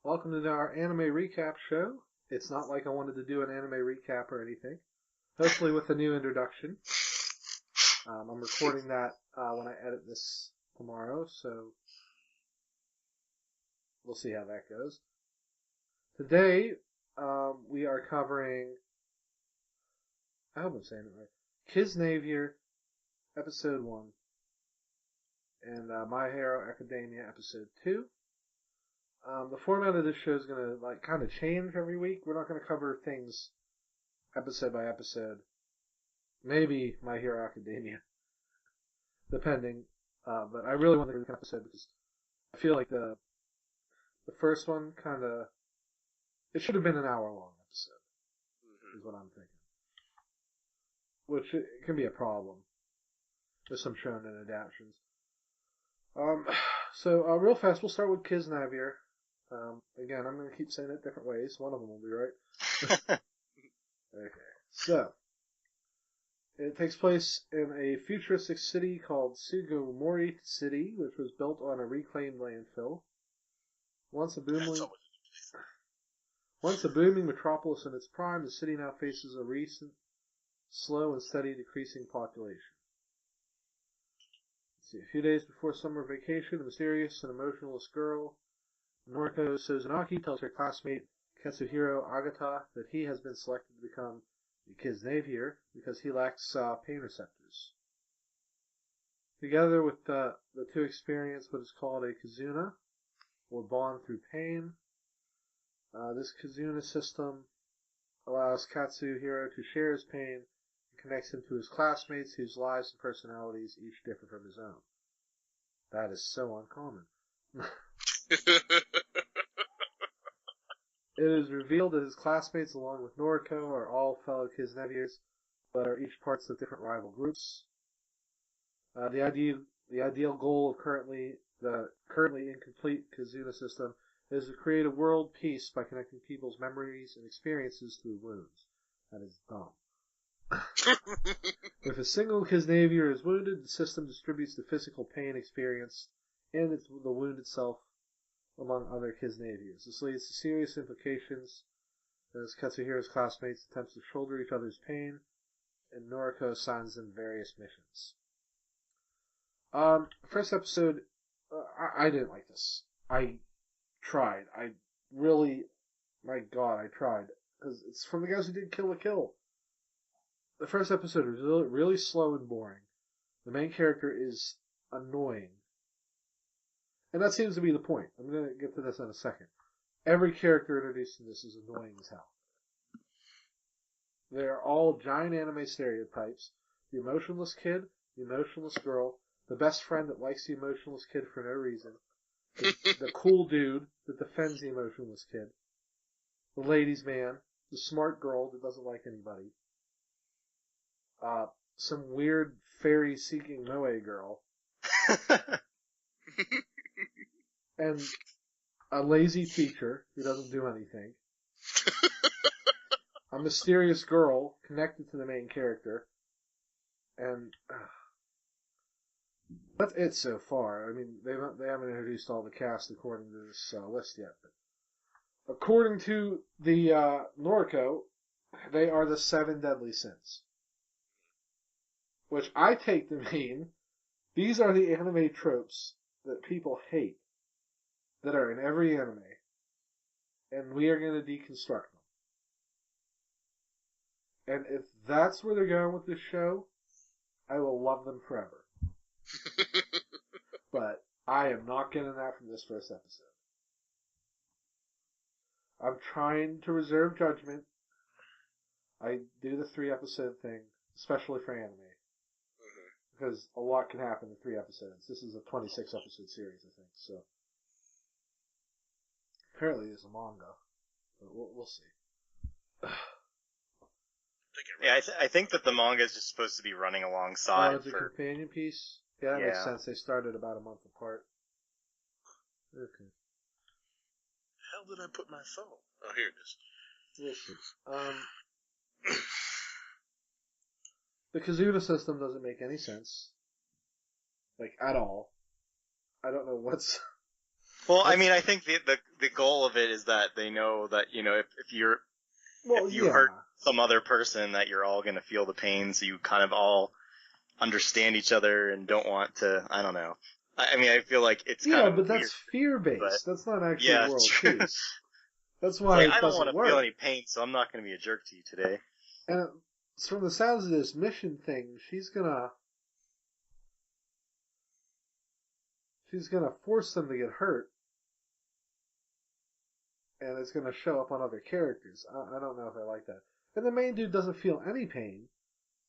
Welcome to our anime recap show. It's not like I wanted to do an anime recap or anything. Hopefully with a new introduction. I'm recording that when I edit this tomorrow, so we'll see how that goes. Today, we are covering, I hope I'm saying it right, Kisnavier, Episode 1, and My Hero Academia, Episode 2. The format of this show is going to kind of change every week. We're not going to cover things episode by episode. Maybe My Hero Academia, depending. But I really want to do an episode because I feel like the first one it should have been an hour-long episode, is what I'm thinking. Which it can be a problem with some shonen adaptations. So real fast, we'll start with Kisnavier. Again, I'm going to keep saying it different ways. One of them will be right. Okay. So, it takes place in a futuristic city called Sugimori City, which was built on a reclaimed landfill. Once a booming metropolis in its prime, the city now faces a recent, slow and steady decreasing population. Let's see, a few days before summer vacation, a mysterious and emotionless girl, Noriko Suzunaki, tells her classmate Katsuhiro Agata that he has been selected to become a Kisnavier because he lacks pain receptors. Together with the two experience what is called a Kizuna, or bond through pain. This Kizuna system allows Katsuhiro to share his pain and connects him to his classmates whose lives and personalities each differ from his own. That is so uncommon. It is revealed that his classmates, along with Noriko, are all fellow Kisnaviers, but are each parts of different rival groups. The ideal goal of the currently incomplete Kizuna system is to create a world peace by connecting people's memories and experiences through wounds. That is dumb. If a single Kisnavier is wounded, the system distributes the physical pain experienced and the wound itself among other Kisnaviers. This leads to serious implications as Katsuhiro's classmates attempt to shoulder each other's pain, and Noriko assigns them various missions. First episode, I didn't like this. I tried. My God, I tried. Because it's from the guys who did Kill la Kill. The first episode was really slow and boring. The main character is annoying. And that seems to be the point. I'm going to get to this in a second. Every character introduced in this is annoying as hell. They're all giant anime stereotypes. The emotionless kid, the emotionless girl, the best friend that likes the emotionless kid for no reason, the cool dude that defends the emotionless kid, the ladies' man, the smart girl that doesn't like anybody, some weird fairy-seeking moe girl, and a lazy teacher who doesn't do anything, a mysterious girl connected to the main character, and that's it so far. I mean, they haven't introduced all the cast according to this list yet. But according to the Noriko, they are the 7 deadly sins, which I take to mean these are the anime tropes that people hate that are in every anime, and we are going to deconstruct them. And if that's where they're going with this show, I will love them forever. But I am not getting that from this first episode. I'm trying to reserve judgment. I do the 3-episode thing, especially for anime. Because a lot can happen in 3 episodes. This is a 26-episode series, I think, so. Apparently there's a manga, but we'll see. Yeah, I think that the manga is just supposed to be running alongside. It's a companion piece? Yeah, that makes sense. They started about a month apart. Okay. How did I put my phone? Oh, here it is. We'll see. The Kizuna system doesn't make any sense. Like, at all. I don't know what's Well, I mean, I think the goal of it is that they know that, if you hurt some other person, that you're all going to feel the pain, so you kind of all understand each other and don't want to, I don't know. I mean, I feel like it's kind of but weird, that's fear-based. but That's not actually yeah, world true. peace. That's It's why like, it I don't want doesn't to feel work. any pain, so I'm not going to be a jerk to you today. And from the sounds of this mission thing, she's gonna force them to get hurt, and it's gonna show up on other characters. I don't know if I like that. And the main dude doesn't feel any pain,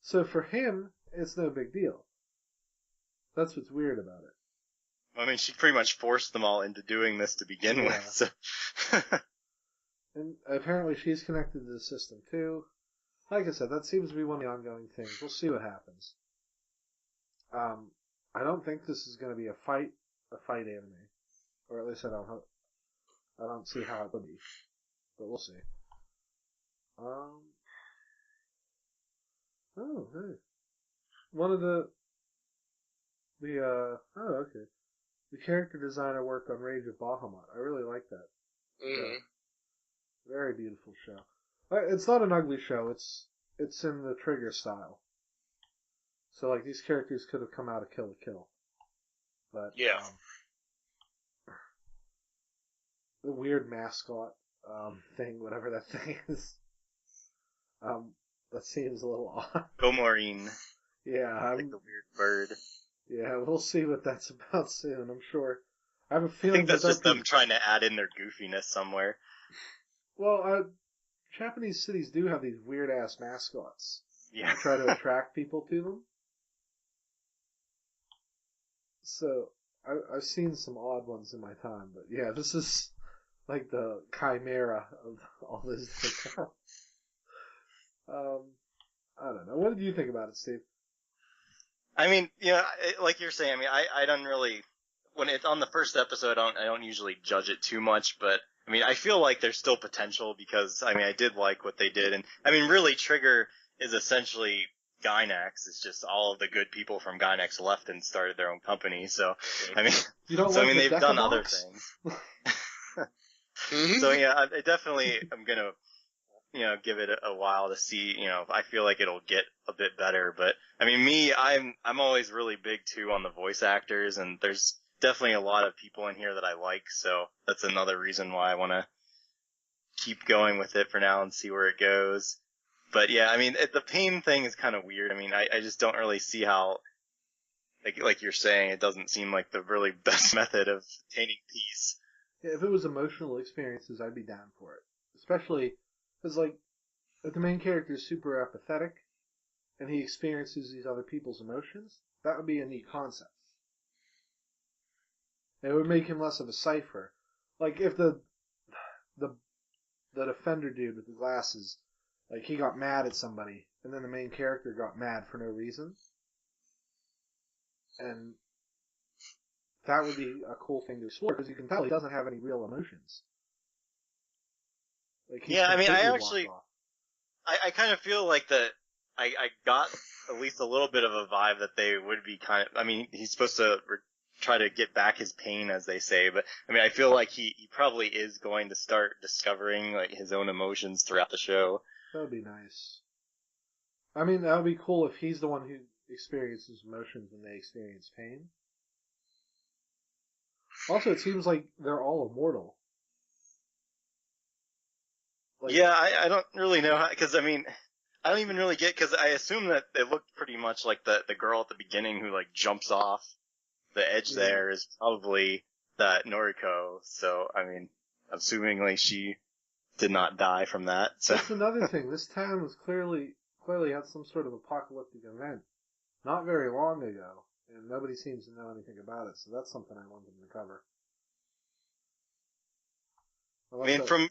so for him, it's no big deal. That's what's weird about it. I mean, she pretty much forced them all into doing this to begin with. So. And apparently she's connected to the system too. Like I said, that seems to be one of the ongoing things. We'll see what happens. I don't think this is going to be a fight anime, or at least I don't see how it would be, but we'll see. Oh, hey, one of the okay. The character designer worked on Rage of Bahamut. I really like that. Mm-hmm. Very beautiful show. It's not an ugly show. It's in the Trigger style. So like these characters could have come out of Kill la Kill, but yeah, the weird mascot thing, whatever that thing is, that seems a little odd. Gomarine. Yeah, like the weird bird. Yeah, we'll see what that's about soon. I'm sure. I have a I feeling think that's just them trying to add in their goofiness somewhere. Well, Japanese cities do have these weird ass mascots. Yeah. To try to attract people to them. So I've seen some odd ones in my time, but yeah, this is like the chimera of all this. I don't know. What did you think about it, Steve? I mean, like you're saying, I mean, I don't really, when it's on the first episode, I don't usually judge it too much, but I mean, I feel like there's still potential because, I mean, I did like what they did, and I mean, really, Trigger is essentially Gynax. It's just all of the good people from Gynax left and started their own company. So, I mean, they've done other things. So yeah, I definitely am gonna, give it a while to see. I feel like it'll get a bit better. But I mean, I'm always really big too on the voice actors, and there's definitely a lot of people in here that I like. So that's another reason why I want to keep going with it for now and see where it goes. But yeah, I mean, the pain thing is kind of weird. I mean, I just don't really see how, like you're saying, it doesn't seem like the really best method of attaining peace. Yeah, if it was emotional experiences, I'd be down for it. Especially because, like, if the main character is super apathetic and he experiences these other people's emotions, that would be a neat concept. It would make him less of a cipher. Like if the defender dude with the glasses, like he got mad at somebody, and then the main character got mad for no reason, and that would be a cool thing to explore because you can tell he doesn't have any real emotions. Like yeah, I mean, I kind of feel like that. I got at least a little bit of a vibe that they would be kind of. I mean, he's supposed to try to get back his pain, as they say, but I mean, I feel like he probably is going to start discovering like his own emotions throughout the show. That would be nice. I mean, that would be cool if he's the one who experiences emotions when they experience pain. Also, it seems like they're all immortal. Like, yeah, I don't really know how, because I mean, I don't even really get, because I assume that they look pretty much like the girl at the beginning who like jumps off the edge there is probably that Noriko. So, I mean, assumingly she did not die from that. So. That's another thing. This town was clearly had some sort of apocalyptic event not very long ago, and nobody seems to know anything about it. So that's something I wanted to cover. I mean,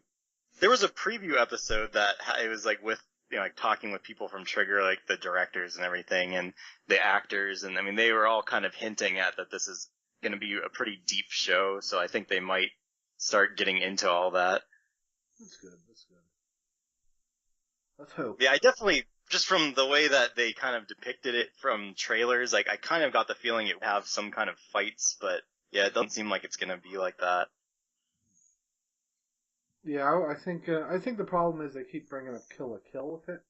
there was a preview episode that it was like with, like talking with people from Trigger, like the directors and everything, and the actors, and I mean, they were all kind of hinting at that this is going to be a pretty deep show, so I think they might start getting into all that. That's good. Let's hope. Yeah, I definitely, just from the way that they kind of depicted it from trailers, like I kind of got the feeling it would have some kind of fights, but yeah, it doesn't seem like it's gonna be like that. Yeah, I think the problem is they keep bringing up Kill la Kill with it.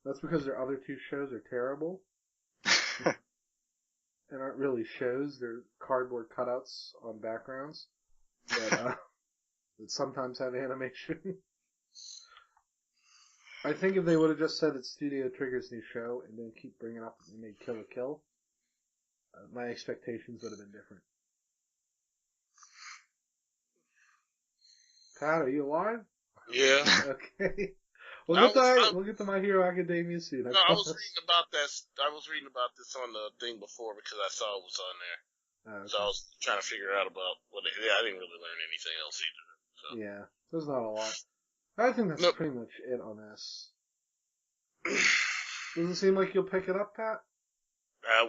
That's because their other two shows are terrible and aren't really shows. They're cardboard cutouts on backgrounds that that sometimes have animation. I think if they would have just said it's Studio Trigger's new show and then keep bringing up that they made Kill la Kill, my expectations would have been different. Pat, are you alive? Yeah. Okay. I We'll get to My Hero Academia soon. No, I was reading about that. I was reading about this on the thing before because I saw it was on there. Okay. So I was trying to figure out about what. Yeah, I didn't really learn anything else either. So. Yeah, there's not a lot. I think that's pretty much it on this. Does it seem like you'll pick it up, Pat?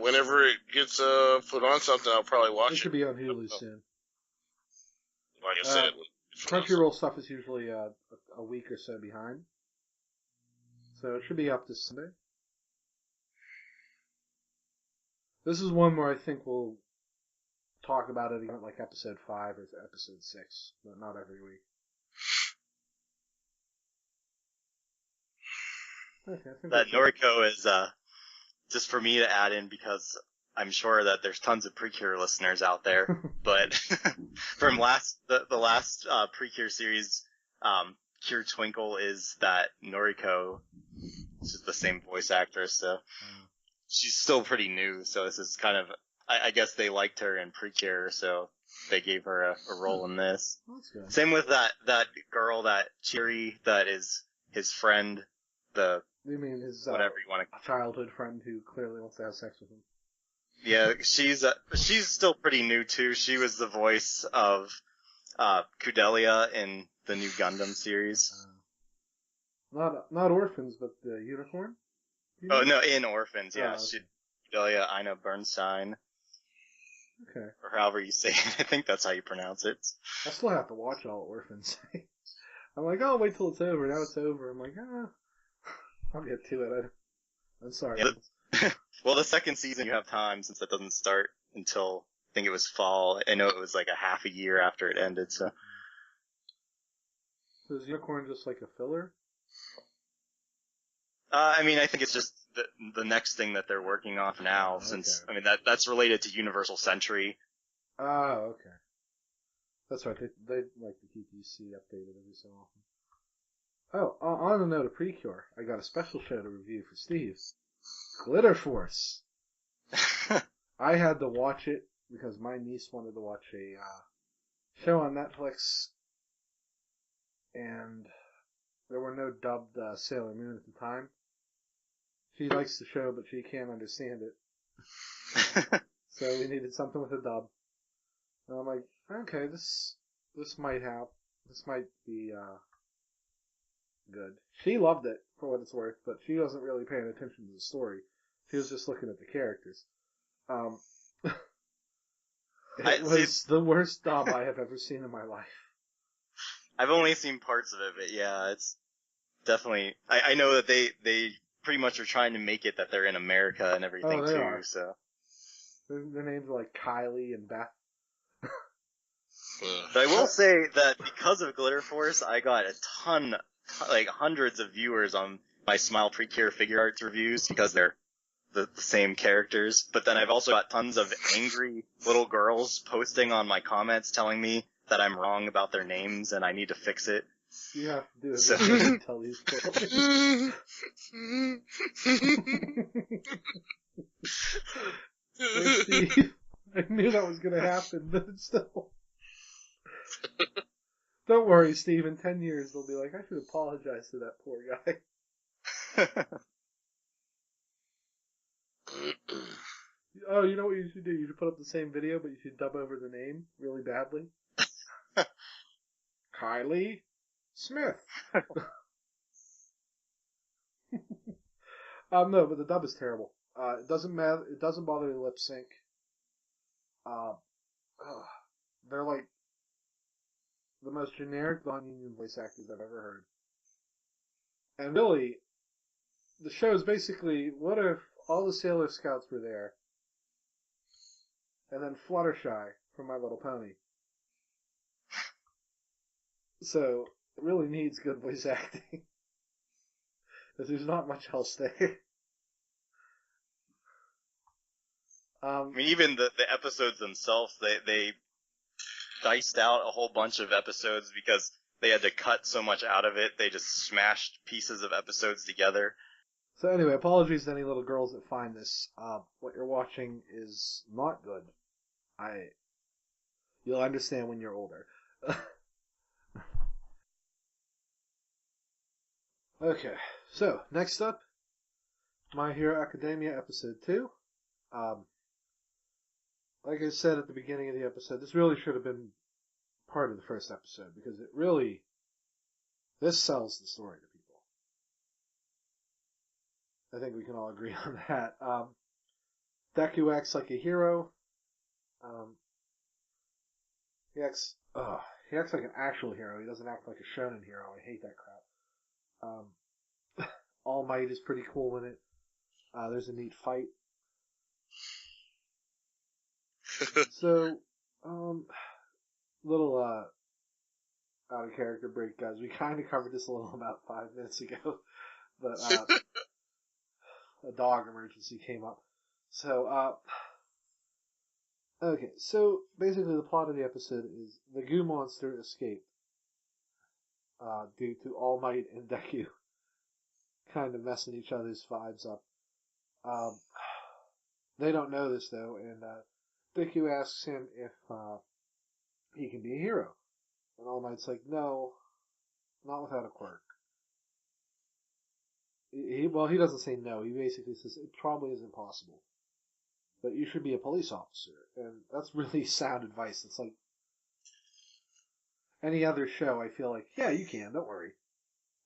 Whenever it gets put on something, I'll probably watch it. It should be on Hulu soon. Like I said, Crunchyroll stuff is usually a week or so behind, so it should be up this Sunday. This is one where I think we'll talk about it again, like episode 5 or episode 6, but not every week. Okay, I think That Noriko is just for me to add in because I'm sure that there's tons of Precure listeners out there, but from the last Precure series, Cure Twinkle is that Noriko, which is the same voice actress, so she's still pretty new. So this is kind of, I guess they liked her in Precure, so they gave her a role in this. That's good. Same with that girl, that Chiri, that is his friend, You mean his whatever you want to childhood friend who clearly wants to have sex with him? Yeah, she's still pretty new too. She was the voice of Kudelia in the new Gundam series. Not Orphans, but the Unicorn? Oh no, in Orphans, yeah. Okay. Kudelia Ina Bernstein. Okay. Or however you say it. I think that's how you pronounce it. I still have to watch all Orphans. I'm like, oh, wait till it's over. Now it's over. I'm like, I'll get to it. I'm sorry. Yeah, well, the second season you have time since that doesn't start until I think it was fall. I know it was like a half a year after it ended. So is Unicorn just like a filler? I mean, I think it's just the next thing that they're working on now. Okay. Since I mean that's related to Universal Century. Oh, okay. That's right. They like to keep UC updated every so often. Oh, on the note of Precure, I got a special show to review for Steve. Glitter Force. I had to watch it because my niece wanted to watch a show on Netflix, and there were no dubbed Sailor Moon at the time. She likes the show, but she can't understand it. So we needed something with a dub. And I'm like, okay, this might be good. She loved it, for what it's worth, but she wasn't really paying attention to the story. She was just looking at the characters. It was the worst dub I have ever seen in my life. I've only seen parts of it, but yeah, it's definitely. I know that they pretty much are trying to make it that they're in America and everything they too. are. So Their names are like Kylie and Beth. But I will say that because of Glitter Force, I got a ton, like hundreds of viewers on my Smile Precure figure arts reviews because they're the same characters. But then I've also got tons of angry little girls posting on my comments telling me that I'm wrong about their names and I need to fix it. You have to do it. So- Tell these girls. Hey, Steve, I knew that was going to happen, but still. Don't worry, Steve. In 10 years, they'll be like, I should apologize to that poor guy. Oh, you know what you should do? You should put up the same video, but you should dub over the name really badly. Kylie Smith. No, but the dub is terrible. It doesn't matter. It doesn't bother to lip sync. They're like the most generic non-union voice actors I've ever heard. And really, the show is basically, what if all the Sailor Scouts were there, and then Fluttershy from My Little Pony. So, it really needs good voice acting. Because there's not much else there. I mean, even the episodes themselves, they diced out a whole bunch of episodes because they had to cut so much out of it. They just smashed pieces of episodes together. So anyway, apologies to any little girls that find this. What you're watching is not good. You'll understand when you're older. Okay, so next up, My Hero Academia episode 2. Like I said at the beginning of the episode, this really should have been part of the first episode because this sells the story to people. I think we can all agree on that. Deku acts like a hero. He acts like an actual hero. He doesn't act like a shonen hero. I hate that crap. All Might is pretty cool in it. There's a neat fight. So, little out of character break, guys. We kind of covered this a little about 5 minutes ago, but a dog emergency came up. So, okay. So basically, the plot of the episode is the goo monster escaped due to All Might and Deku kind of messing each other's vibes up. They don't know this though, and Deku asks him if he can be a hero. And All Might's like, no, not without a quirk. He doesn't say no. He basically says it probably isn't possible. But you should be a police officer. And that's really sound advice. It's like any other show, I feel like, yeah, you can, don't worry.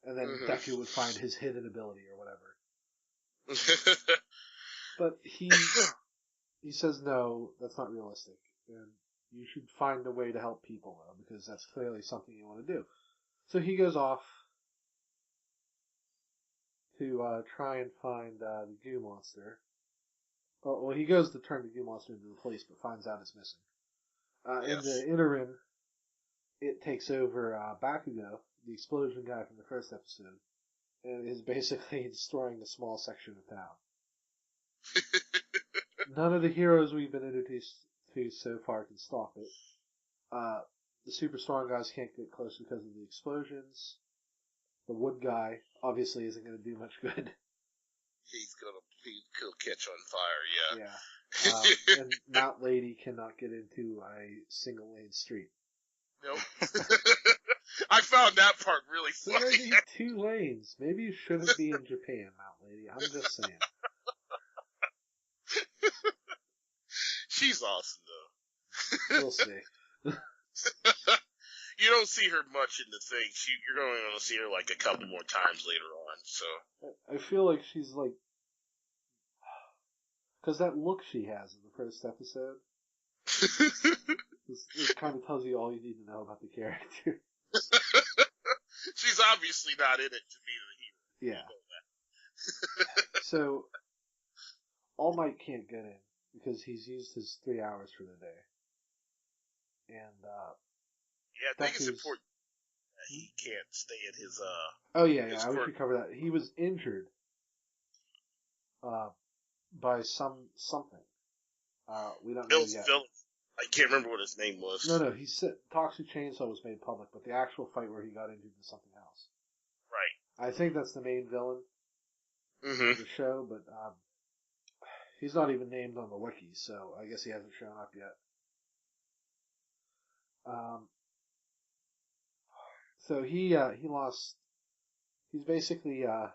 And then Deku would find his hidden ability or whatever. But he says no, that's not realistic. And you should find a way to help people, though, because that's clearly something you want to do. So he goes off to try and find the goo monster. Well, he goes to turn the goo monster into the police, but finds out it's missing. In the interim, it takes over Bakugo, the explosion guy from the first episode, and is basically destroying a small section of town. None of the heroes we've been introduced to so far can stop it. The super strong guys can't get close because of the explosions. The wood guy obviously isn't going to do much good. He'll catch on fire, yeah. Yeah. And Mount Lady cannot get into a single lane street. Nope. I found that part really So funny. there need 2 lanes. Maybe you shouldn't be in Japan, Mount Lady. I'm just saying. She's awesome, though. We'll see. You don't see her much in the thing. You're going to see her like a couple more times later on. So I feel like she's like, because that look she has in the first episode, it kind of tells you all you need to know about the character. She's obviously not in it to be the hero. Yeah. So All Might can't get in because he's used his 3 hours for the day, and yeah, I think it's important that he can't stay at his Oh yeah, I wish we covered that. He was injured by something. We don't know yet. I can't remember what his name was. No, he said Toxic Chainsaw was made public, but the actual fight where he got injured was something else. Right. I think that's the main villain of Mm-hmm. the show, but he's not even named on the wiki, so I guess he hasn't shown up yet. So he lost. He's basically the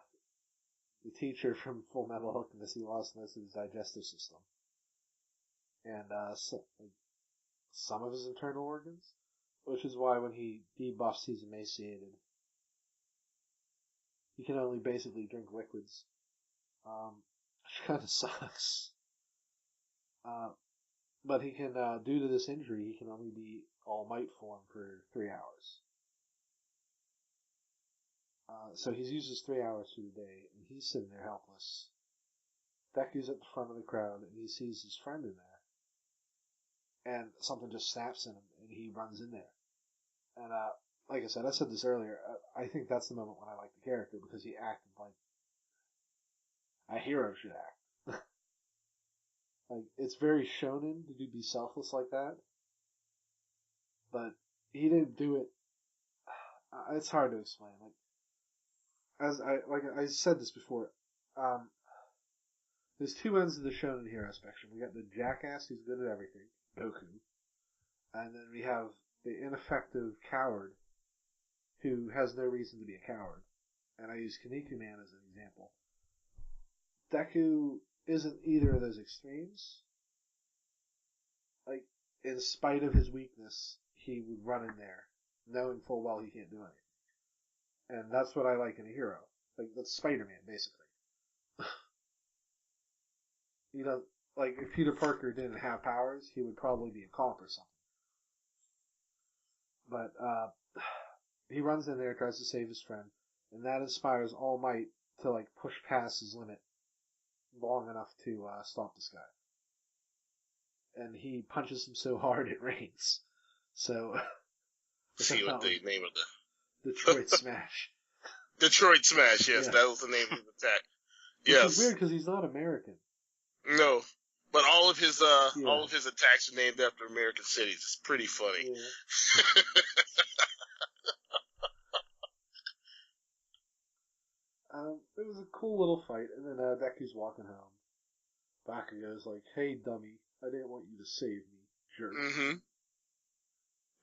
teacher from Full Metal Alchemist. He lost most of his digestive system, and some of his internal organs, which is why when he debuffs, he's emaciated. He can only basically drink liquids, which kind of sucks. But he can, due to this injury, he can only be All Might form for 3 hours. So he's used his 3 hours through the day, and he's sitting there helpless. Deku's at the front of the crowd, and he sees his friend in there. and something just snaps in him, and he runs in there. And like I said this earlier. I think that's the moment when I like the character because he acted like a hero should act. Like it's very shonen to be selfless like that, but he didn't do it. It's hard to explain. Like I said this before. There's two ends of the shonen hero spectrum. We got the jackass who's good at everything, Goku, and then we have the ineffective coward who has no reason to be a coward. And I use Kaneki Man as an example. Deku isn't either of those extremes. Like, in spite of his weakness, he would run in there, knowing full well he can't do anything. And that's what I like in a hero. Like, that's Spider-Man, basically. You know, like, if Peter Parker didn't have powers, he would probably be a cop or something. But, he runs in there, tries to save his friend, and that inspires All Might to, like, push past his limit long enough to stop this guy. And he punches him so hard it rains. So, see what the name of the Detroit Smash. Detroit Smash, yes, that was the name of the attack. Yes. Which is weird because he's not American. No. But all of his attacks are named after American cities. It's pretty funny. Yeah. It was a cool little fight, and then Deku's walking home. Baka goes like, "Hey, dummy, I didn't want you to save me, jerk." Mm-hmm.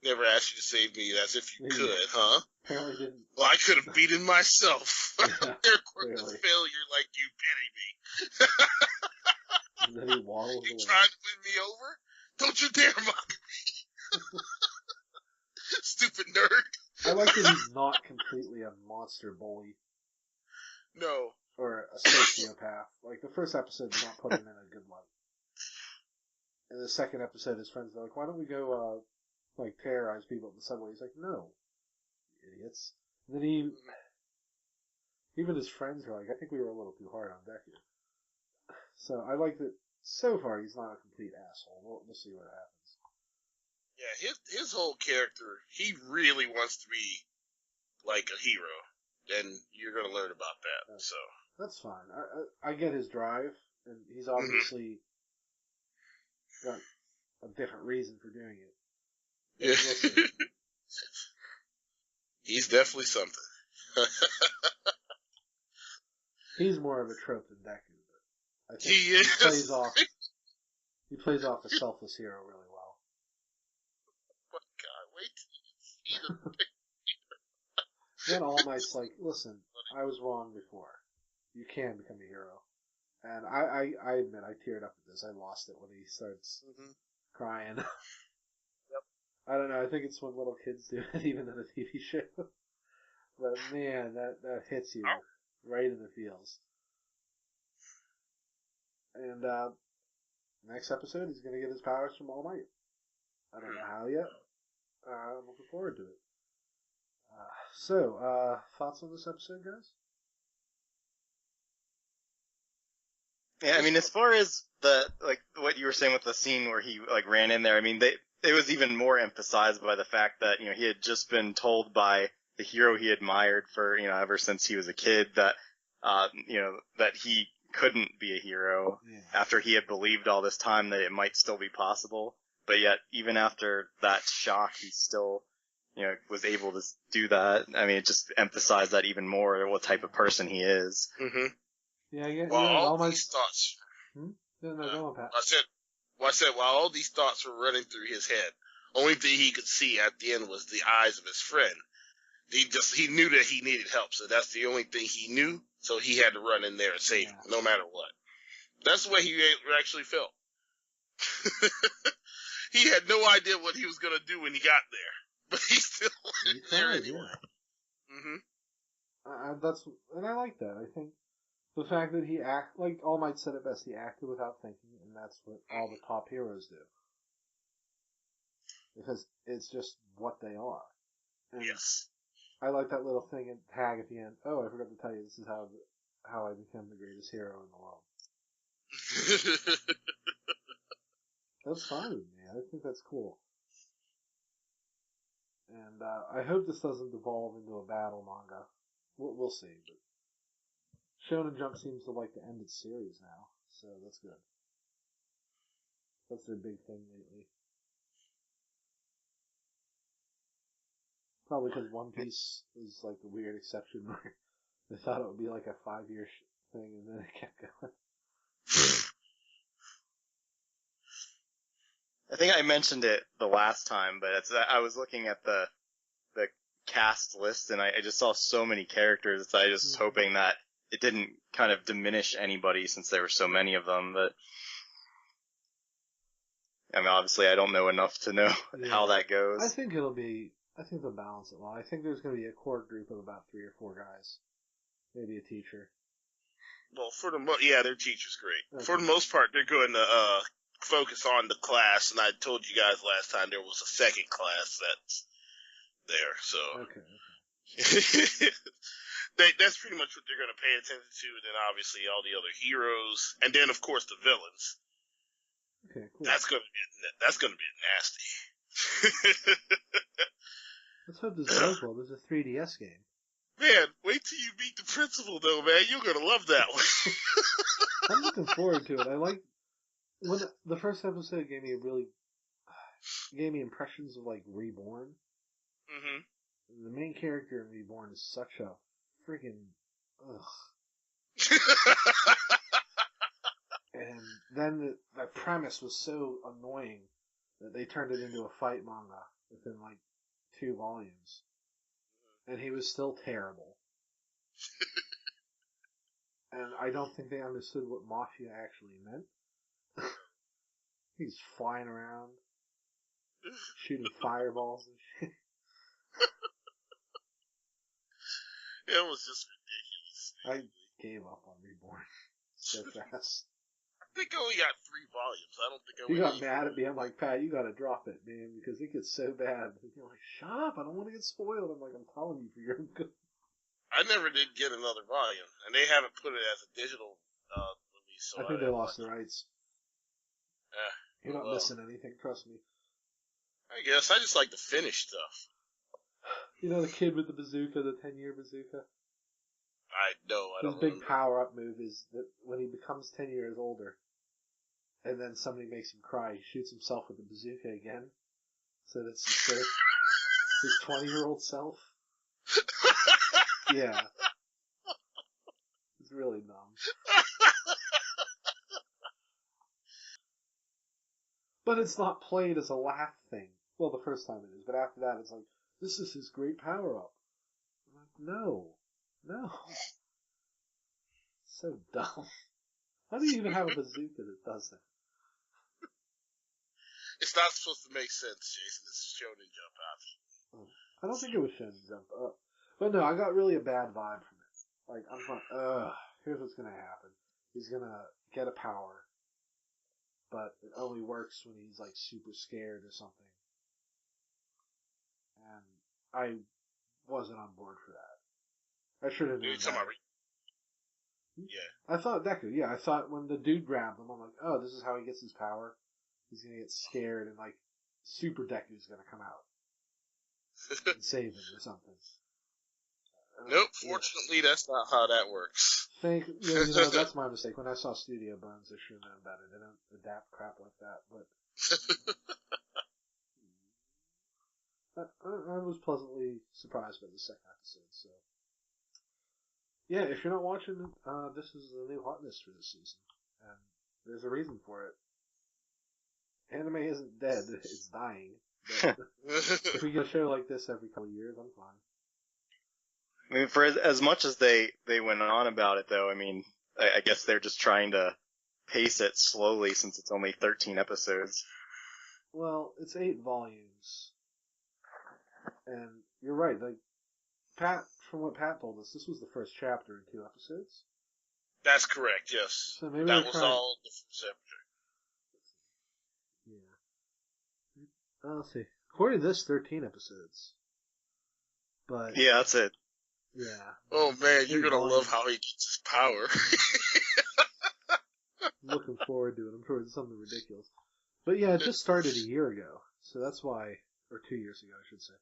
Never asked you to save me as if you could, huh? Apparently didn't. Well, I could have beaten myself. Yeah, They're quick to failure like you pity me. And then he waddles You away. trying to win me over? Don't you dare mock me. Stupid nerd. I like that he's not completely a monster bully. No. Or a sociopath. Like, the first episode did not put him in a good light. In the second episode, his friends are like, "Why don't we go, terrorize people in the subway?" He's like, "No, idiots." And then even his friends are like, "I think we were a little too hard on Deku." So I like that. So far, he's not a complete asshole. We'll see what happens. Yeah, his whole character, he really wants to be like a hero, and you're gonna learn about that. So that's fine. I get his drive, and he's obviously got a different reason for doing it. Yeah. He's definitely something. He's more of a trope than Deku, but I think he is. He plays off a selfless hero really well. Oh my God, wait till you see the Then All Might's like, "Listen, I was wrong before. You can become a hero." And I admit, I teared up at this. I lost it when he starts crying. Yep. I don't know, I think it's when little kids do it, even in a TV show. But man, that hits you right in the feels. And next episode, he's going to get his powers from All Might. I don't know how yet. I'm looking forward to it. So, thoughts on this episode, guys? Yeah, I mean, as far as what you were saying with the scene where he, ran in there, I mean, it was even more emphasized by the fact that, he had just been told by the hero he admired for, ever since he was a kid that, that he couldn't be a hero after he had believed all this time that it might still be possible. But yet, even after that shock, he still, was able to do that. I mean, it just emphasized that even more, what type of person he is. Mm-hmm. Yeah, well, all these thoughts. No, go on, Pat. I said, while all these thoughts were running through his head, only thing he could see at the end was the eyes of his friend. He knew that he needed help, so that's the only thing he knew. So he had to run in there and save him, no matter what. That's the way he actually felt. He had no idea what he was gonna do when he got there, but he still went there anyway. And I like that. I think the fact that he like All Might said it best, he acted without thinking, and that's what all the top heroes do. Because it's just what they are. And yes. I like that little thing in tag at the end. Oh, I forgot to tell you, this is how I become the greatest hero in the world. That's fine with me. I think that's cool. And I hope this doesn't devolve into a battle manga. We'll see. But Shonen Jump seems to like to end its series now, so that's good. That's their big thing lately. Probably because One Piece is like the weird exception where they thought it would be like a 5-year thing, and then it kept going. I think I mentioned it the last time, but I was looking at the cast list, and I just saw so many characters. I just was hoping that it didn't kind of diminish anybody since there were so many of them. But I mean, obviously, I don't know enough to know how that goes. I think they'll balance it well. I think there's going to be a core group of about 3 or 4 guys, maybe a teacher. Well, their teacher's great. Okay. For the most part, they're going to focus on the class, and I told you guys last time there was a second class that's there, so. Okay. That's pretty much what they're going to pay attention to, and then obviously all the other heroes, and then of course the villains. Okay, cool. That's going to be nasty. Let's hope this goes well. This is a 3DS game. Man, wait till you meet the principal, though, man. You're going to love that one. I'm looking forward to it. I like when the first episode gave me impressions of like Reborn. Mm-hmm. The main character in Reborn is such a freaking ugh. And then the premise was so annoying that they turned it into a fight manga within like 2 volumes. And he was still terrible. And I don't think they understood what Mafia actually meant. He's flying around, shooting fireballs and shit. It was just ridiculous. I gave up on Reborn so fast. I think I only got 3 volumes. I don't think I You went got mad at me. I'm like, Pat, you gotta drop it, man, because it gets so bad. And you're like, shut up, I don't want to get spoiled. I'm like, I'm telling you for your own good. I never did get another volume, and they haven't put it as a digital release. So I think they lost the rights. You're not well, missing anything, trust me. I guess I just like to finish stuff. You know the kid with the bazooka, the 10-year bazooka? I know, I His don't big remember. power-up move is that when he becomes 10 years older, and then somebody makes him cry, he shoots himself with the bazooka again, so that's his 20-year-old self. Yeah. It's really dumb. But it's not played as a laugh thing. Well, the first time it is, but after that it's like, this is his great power-up. I'm like, no. So dumb. How do you even have a bazooka that does that? It's not supposed to make sense, Jason. It's Shonen Jump option. I don't think it was Shonen Jump Up. But no, I got really a bad vibe from it. Like, I'm like, here's what's gonna happen. He's gonna get a power, but it only works when he's like super scared or something. And I wasn't on board for that. I should have known that. Yeah. I thought Deku, yeah, I thought when the dude grabbed him, I'm like, oh, this is how he gets his power. He's gonna get scared and like Super Deku's gonna come out and save him or something. Nope, fortunately that's not how that works. That's my mistake. When I saw Studio Bones, I should have known better. They don't adapt crap like that, but I was pleasantly surprised by the second episode, so. Yeah, if you're not watching it, this is the new hotness for this season. And there's a reason for it. Anime isn't dead, it's dying. But if we get a show like this every couple of years, I'm fine. I mean, for as much as they went on about it, though, I mean, I guess they're just trying to pace it slowly since it's only 13 episodes. Well, it's 8 volumes. And you're right, like, from what Pat told us, this was the first chapter in 2 episodes. That's correct, yes. So maybe that was all the first chapter. Yeah. Let's see. According to this, 13 episodes. But yeah, that's it. Yeah. Oh man, you're gonna volumes. love how he gets his power. I'm looking forward to it. I'm sure it's something ridiculous. But yeah, it just started a year ago, so that's why, or 2 years ago, I should say.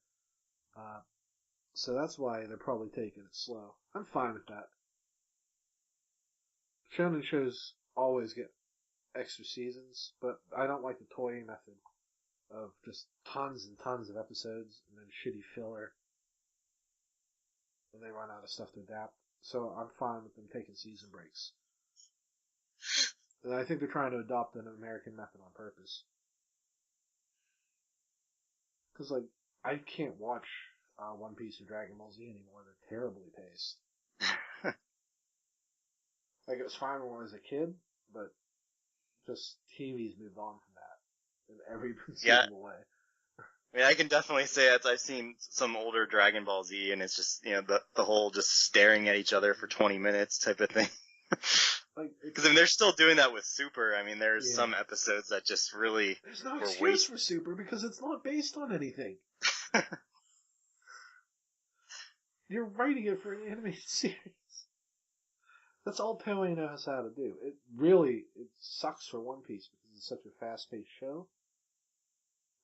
So that's why they're probably taking it slow. I'm fine with that. Shonen shows always get extra seasons, but I don't like the toying method of just tons and tons of episodes and then shitty filler when they run out of stuff to adapt. So I'm fine with them taking season breaks. And I think they're trying to adopt an American method on purpose. Because, like, I can't watch One Piece or Dragon Ball Z anymore. They're terribly paced. Like, it was fine when I was a kid, but just TV's moved on from that in every conceivable way. I mean, I can definitely say that I've seen some older Dragon Ball Z, and it's just, the whole just staring at each other for 20 minutes type of thing. Because, I mean, they're still doing that with Super. I mean, there's some episodes that just really There's no excuse for Super because it's not based on anything. You're writing it for an animated series. That's all Toei knows how to do. It sucks for One Piece because it's such a fast-paced show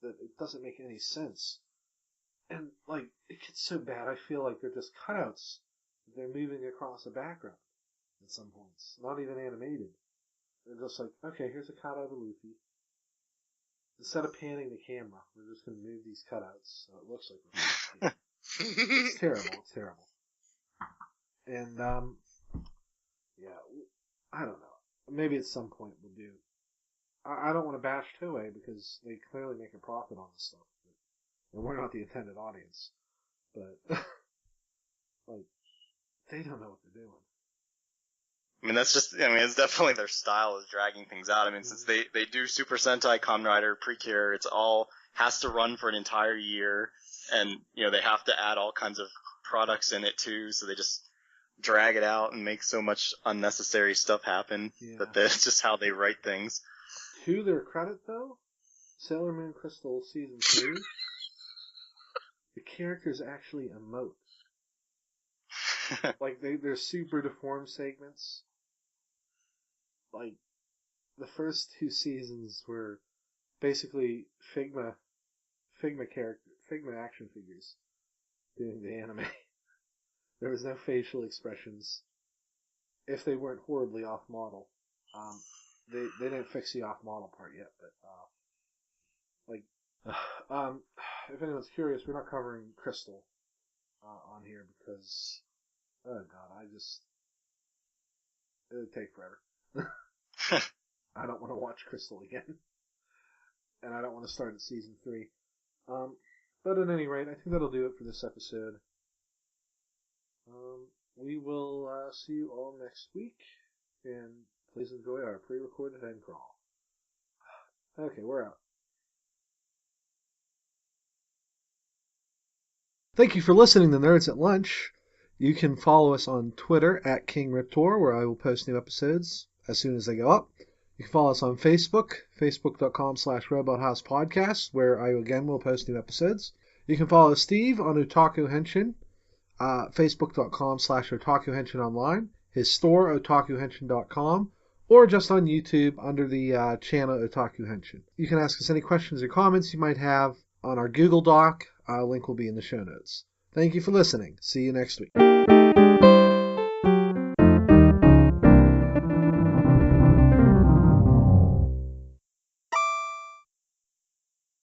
that it doesn't make any sense. And, like, it gets so bad, I feel like they're just cutouts. They're moving across the background at some points. Not even animated. They're just like, okay, here's a cutout of Luffy. Instead of panning the camera, we're just going to move these cutouts so it looks like we're It's terrible. It's terrible. And, yeah, I don't know. Maybe at some point we'll do. I don't want to bash Toei because they clearly make a profit on this stuff. And we're not the intended audience. But, like, they don't know what they're doing. I mean, it's definitely their style is dragging things out. I mean, since they do Super Sentai, Kamen Rider, Precure, it's all has to run for an entire year. And, they have to add all kinds of products in it too. So they just drag it out and make so much unnecessary stuff happen that that's just how they write things. To their credit, though, Sailor Moon Crystal Season 3, the characters actually emote. Like, they're super deformed segments. Like, the first 2 seasons were basically Figma action figures doing the anime. There was no facial expressions. If they weren't horribly off model. They didn't fix the off model part yet, but if anyone's curious, we're not covering Crystal on here because oh god, it would take forever. I don't want to watch Crystal again. And I don't want to start at season 3. But at any rate, I think that'll do it for this episode. We will see you all next week, and please enjoy our pre-recorded end crawl. Okay, we're out. Thank you for listening to Nerds at Lunch. You can follow us on Twitter at KingRiptor, where I will post new episodes as soon as they go up. You can follow us on Facebook, facebook.com/RobotHousePodcast, where I again will post new episodes. You can follow Steve on Otaku Henshin, facebook.com/OtakuHenshin online, his store, otakuhenshin.com, or just on YouTube under the channel Otaku Henshin. You can ask us any questions or comments you might have on our Google Doc. Link will be in the show notes. Thank you for listening. See you next week.